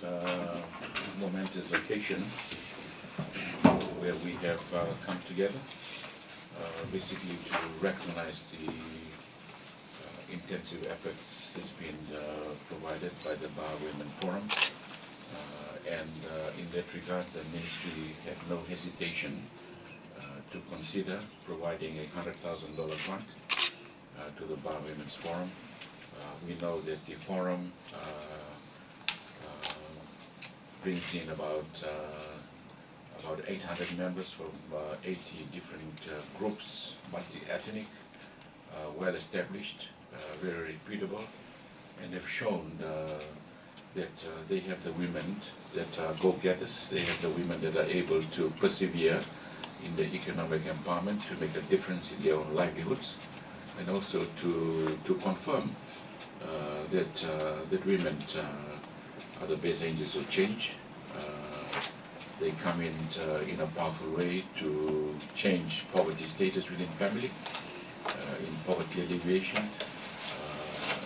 this momentous occasion where we have come together, basically to recognize the intensive efforts that's been provided by the Bar Women Forum. In that regard, the ministry had no hesitation to consider providing a $100,000 grant to the Bar Women's Forum. We know that the forum brings in about 800 members from 80 different groups, multi-ethnic, well-established, very reputable, and have shown that they have the women that are go-getters, they have the women that are able to persevere in the economic empowerment to make a difference in their own livelihoods, and also to confirm that women are the best agents of change. They come in a powerful way to change poverty status within family, in poverty alleviation,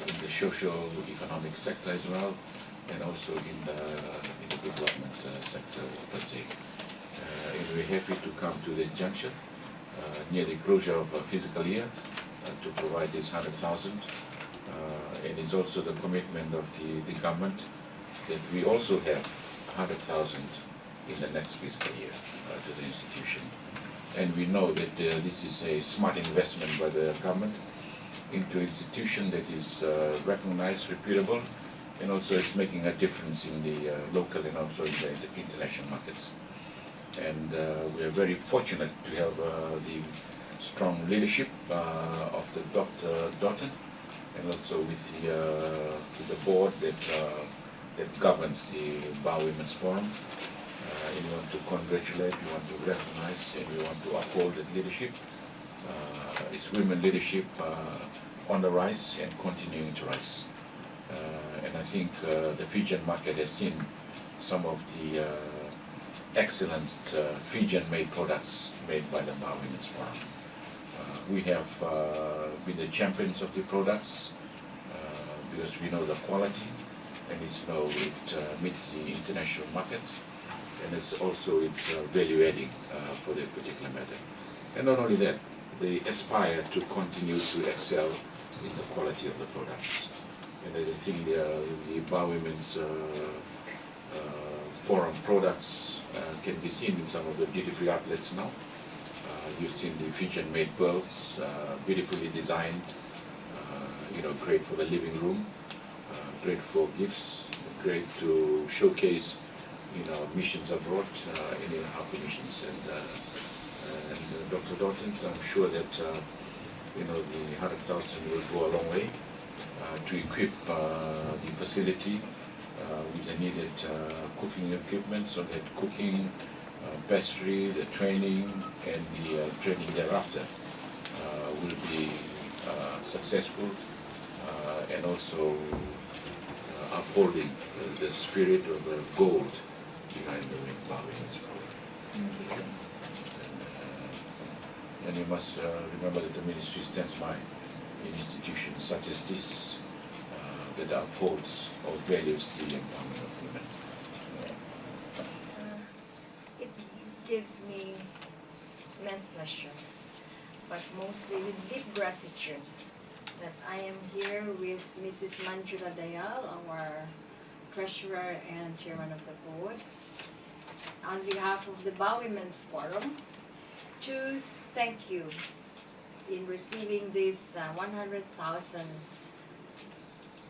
in the social economic sector as well, and also in the development sector per se. And we're happy to come to this juncture near the closure of a fiscal year to provide this 100,000. And it's also the commitment of the government that we also have 100,000 in the next fiscal year to the institution. And we know that this is a smart investment by the government into an institution that is recognized, reputable, and also it's making a difference in the local and also in the international markets. And we are very fortunate to have the strong leadership of the Dr. Doughton, and also with the board that governs the Bar Women's Forum. And we want to congratulate, we want to recognize, and we want to uphold that leadership. It's women leadership on the rise and continuing to rise. And I think the Fijian market has seen some of the excellent Fijian-made products made by the Bar Women's Forum. We have been the champions of the products because we know the quality, and it meets the international market, and it's also value adding for the particular matter. And not only that, they aspire to continue to excel in the quality of the products. And I think the Bar Women's Forum products can be seen in some of the duty-free outlets now. You've seen the Fijian-made pearls, beautifully designed, great for the living room, great for gifts, great to showcase missions abroad, in our commissions. And Dr. Doughton, I'm sure that the 100,000 will go a long way to equip the facility with the needed cooking equipment, so that cooking, pastry, the training, and the training thereafter will be successful, and also upholding the spirit of the gold behind the Bar Women's Forum. And you must remember that the ministry stands by in institutions such as this that upholds or values the empowerment of women. It gives me immense pleasure, but mostly with deep gratitude that I am here with Mrs. Manjula Dayal, our treasurer and chairman of the board, on behalf of the Bar Women's Forum, to thank you in receiving this 100,000,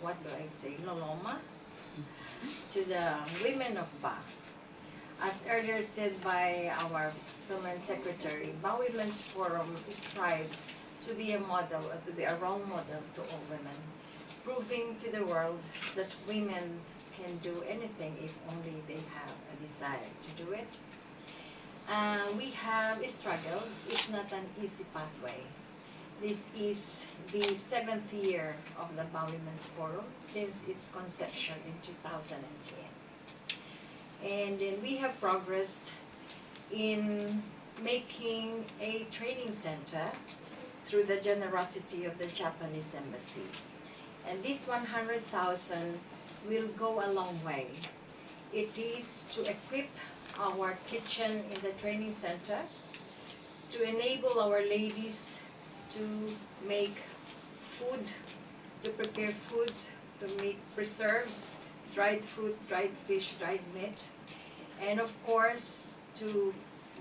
what do I say, loloma, to the women of Bar. As earlier said by our permanent secretary, Bar Women's Forum strives to be a model, to be a role model to all women, proving to the world that women can do anything if only they have a desire to do it. We have struggled. It's not an easy pathway. This is the 7th year of the Bar Women's Forum since its conception in 2010. And then we have progressed in making a training center through the generosity of the Japanese embassy. And this 100,000 will go a long way It is to equip our kitchen in the training center, to enable our ladies to make food, to prepare food, to make preserves, dried fruit, dried fish, dried meat, and of course to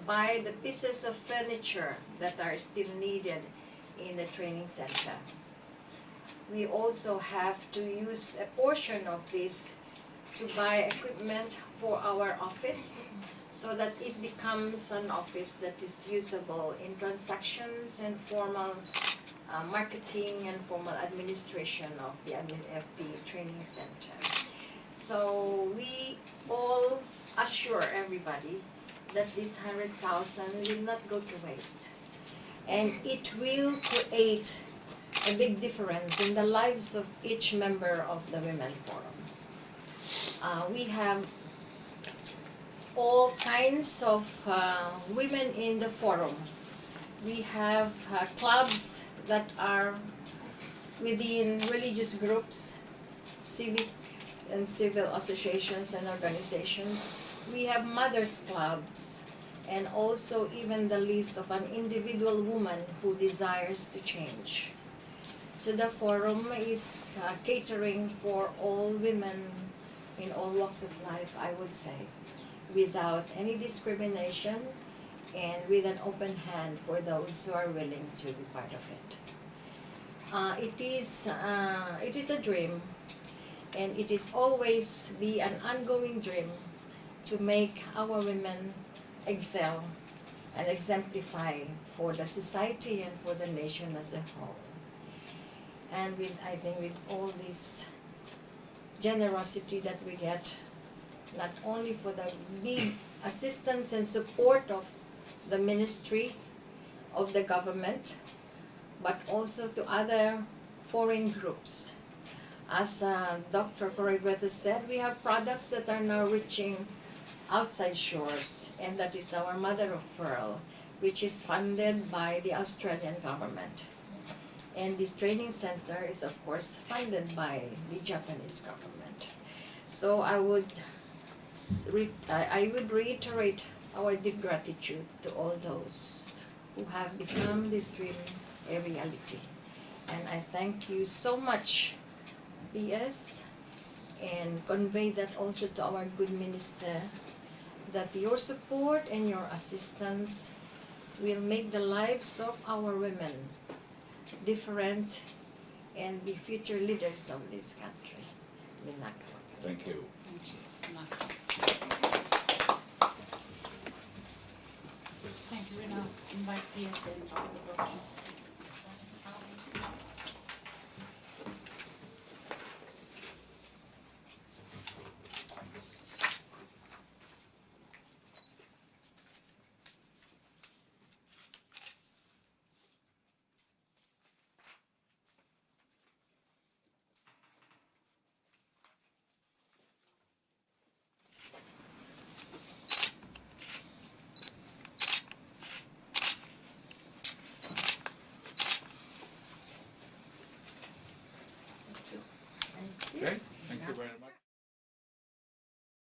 buy the pieces of furniture that are still needed in the training center. We also have to use a portion of this to buy equipment for our office so that it becomes an office that is usable in transactions and formal marketing and formal administration of the training center. So we all assure everybody that this 100,000 will not go to waste, and it will create a big difference in the lives of each member of the Women Forum. We have all kinds of women in the forum. We have clubs that are within religious groups, civic and civil associations and organizations. We have mothers' clubs, and also even the list of an individual woman who desires to change. So the forum is catering for all women in all walks of life, I would say, without any discrimination and with an open hand for those who are willing to be part of it. It is a dream, and it is always be an ongoing dream to make our women excel and exemplify for the society and for the nation as a whole. And I think with all this generosity that we get, not only for the big assistance and support of the ministry of the government, but also to other foreign groups. As Dr. Corriveta said, we have products that are now reaching outside shores, and that is our mother of pearl, which is funded by the Australian government. And this training center is of course funded by the Japanese government. So I would reiterate our deep gratitude to all those who have become this dream a reality. And I thank you so much, PS, and convey that also to our good minister, that your support and your assistance will make the lives of our women different and be future leaders of this country. Thank you.